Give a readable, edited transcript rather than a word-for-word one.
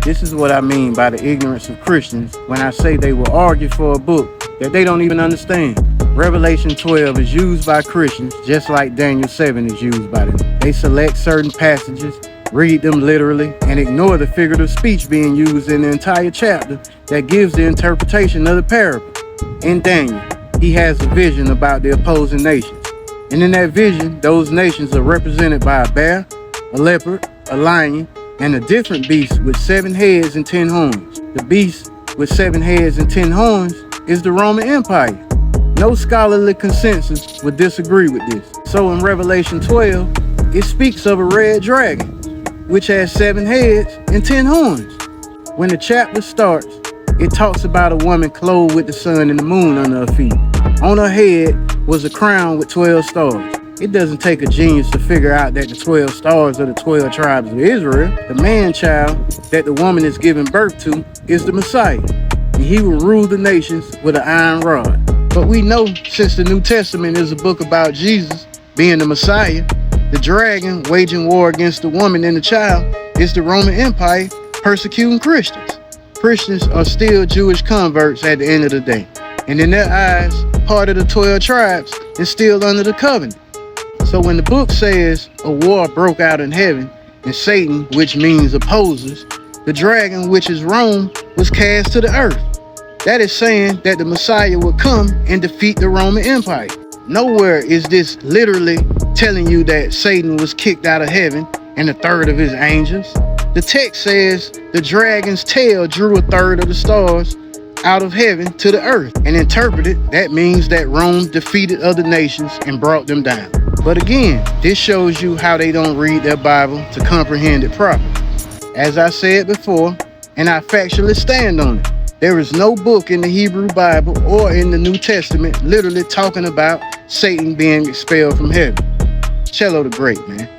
This is what I mean by the ignorance of Christians when I say they will argue for a book that they don't even understand. Revelation 12 is used by Christians just like Daniel 7 is used by them. They select certain passages, read them literally, and ignore the figurative speech being used in the entire chapter that gives the interpretation of the parable. In Daniel, he has a vision about the opposing nations. And in that vision, those nations are represented by a bear, a leopard, a lion, and a different beast with 7 heads and 10 horns. The beast with 7 heads and 10 horns is the Roman Empire. No scholarly consensus would disagree with this. So in Revelation 12, it speaks of a red dragon, which has 7 heads and 10 horns. When the chapter starts, it talks about a woman clothed with the sun and the moon under her feet. On her head was a crown with 12 stars. It doesn't take a genius to figure out that the 12 stars are the 12 tribes of Israel. The man-child that the woman is giving birth to is the Messiah, and he will rule the nations with an iron rod. But we know, since the New Testament is a book about Jesus being the Messiah, the dragon waging war against the woman and the child is the Roman Empire persecuting Christians. Christians are still Jewish converts at the end of the day, and in their eyes, part of the 12 tribes is still under the covenant. So when the book says a war broke out in heaven, and Satan, which means opposes, the dragon, which is Rome, was cast to the earth. That is saying that the Messiah would come and defeat the Roman Empire. Nowhere is this literally telling you that Satan was kicked out of heaven and a third of his angels. The text says the dragon's tail drew a third of the stars out of heaven to the earth, and interpreted, that means that Rome defeated other nations and brought them down. But again, this shows you how they don't read their Bible to comprehend it properly. As I said before, and I factually stand on it, there is no book in the Hebrew Bible or in the New Testament literally talking about Satan being expelled from heaven. Cello the Great, man.